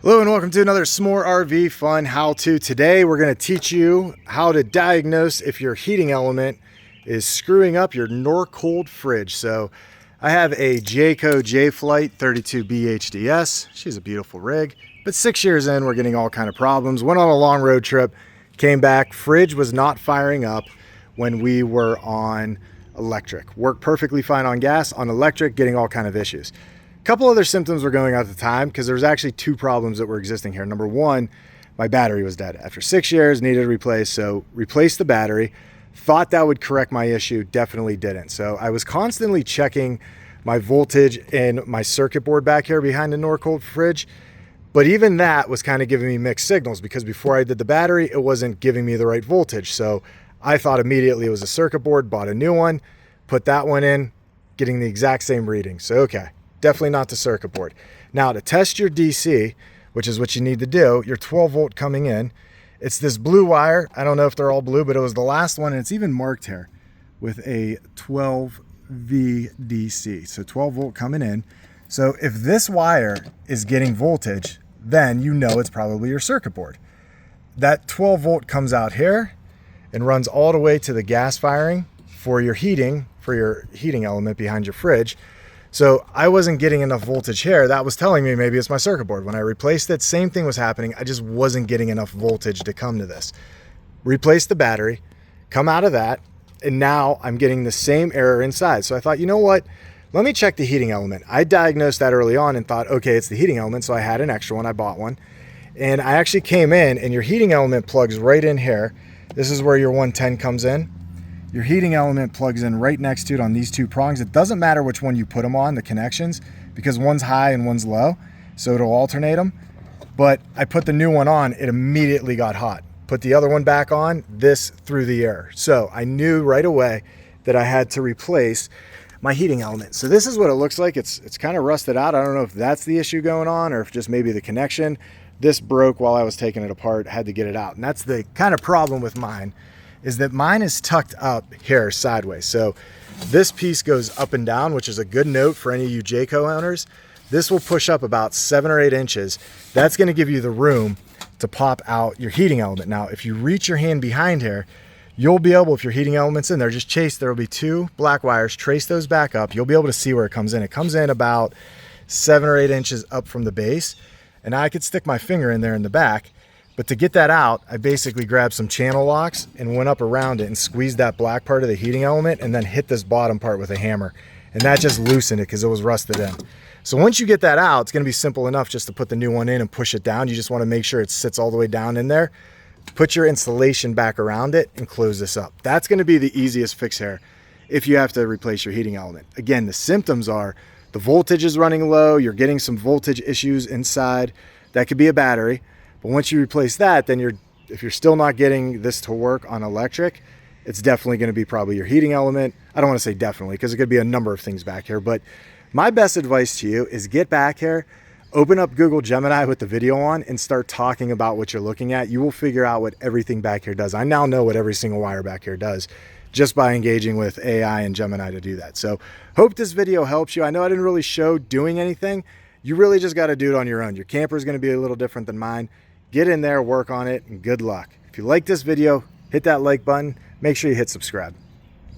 Hello and welcome to another S'more RV fun how-to. Today we're going to teach you how to diagnose if your heating element is screwing up your Norcold fridge. So I have a Jayco J-Flight 32B HDS. She's a beautiful rig, but 6 years in we're getting all kind of problems. Went on a long road trip, came back, fridge was not firing up when we were on electric. Worked perfectly fine on gas, on electric getting all kind of issues. A couple other symptoms were going on at the time because there was actually two problems that were existing here. Number one, my battery was dead. After 6 years, needed to replace, so replaced the battery. Thought that would correct my issue, definitely didn't. So I was constantly checking my voltage in my circuit board back here behind the Norcold fridge. But even that was kind of giving me mixed signals because before I did the battery, it wasn't giving me the right voltage. So I thought immediately it was a circuit board, bought a new one, put that one in, getting the exact same reading. So, okay. Definitely not the circuit board. Now to test your DC, which is what you need to do, your 12 volt coming in, it's this blue wire. I don't know if they're all blue, but it was the last one and it's even marked here with a 12V DC. So 12 volt coming in. So if this wire is getting voltage, then you know it's probably your circuit board. That 12 volt comes out here and runs all the way to the gas firing for your heating element behind your fridge. So I wasn't getting enough voltage here. That was telling me maybe it's my circuit board. When I replaced it, same thing was happening. I just wasn't getting enough voltage to come to this. Replaced the battery, come out of that, and now I'm getting the same error inside. So I thought, you know what? Let me check the heating element. I diagnosed that early on and thought, okay, it's the heating element. So I had an extra one, I bought one. And I actually came in and your heating element plugs right in here. This is where your 110 comes in. Your heating element plugs in right next to it on these two prongs. It doesn't matter which one you put them on, the connections, because one's high and one's low, so it'll alternate them. But I put the new one on, it immediately got hot. Put the other one back on, this threw the error. So I knew right away that I had to replace my heating element. So this is what it looks like. It's kind of rusted out. I don't know if that's the issue going on or if just maybe the connection. This broke while I was taking it apart, had to get it out. And that's the kind of problem with mine, is that mine is tucked up here sideways. So this piece goes up and down, which is a good note for any of you Jayco owners. This will push up about 7 or 8 inches. That's gonna give you the room to pop out your heating element. Now, if you reach your hand behind here, you'll be able, if your heating element's in there, just chase, there'll be 2 black wires, trace those back up. You'll be able to see where it comes in. It comes in about 7 or 8 inches up from the base. And I could stick my finger in there in the back. But to get that out, I basically grabbed some channel locks and went up around it and squeezed that black part of the heating element and then hit this bottom part with a hammer. And that just loosened it because it was rusted in. So once you get that out, it's gonna be simple enough just to put the new one in and push it down. You just wanna make sure it sits all the way down in there. Put your insulation back around it and close this up. That's gonna be the easiest fix here if you have to replace your heating element. Again, the symptoms are the voltage is running low, you're getting some voltage issues inside. That could be a battery. But once you replace that, then if you're still not getting this to work on electric, it's definitely going to be probably your heating element. I don't want to say definitely because it could be a number of things back here. But my best advice to you is get back here, open up Google Gemini with the video on and start talking about what you're looking at. You will figure out what everything back here does. I now know what every single wire back here does just by engaging with AI and Gemini to do that. So hope this video helps you. I know I didn't really show doing anything. You really just got to do it on your own. Your camper is going to be a little different than mine. Get in there, work on it, and good luck. If you like this video, hit that like button. Make sure you hit subscribe.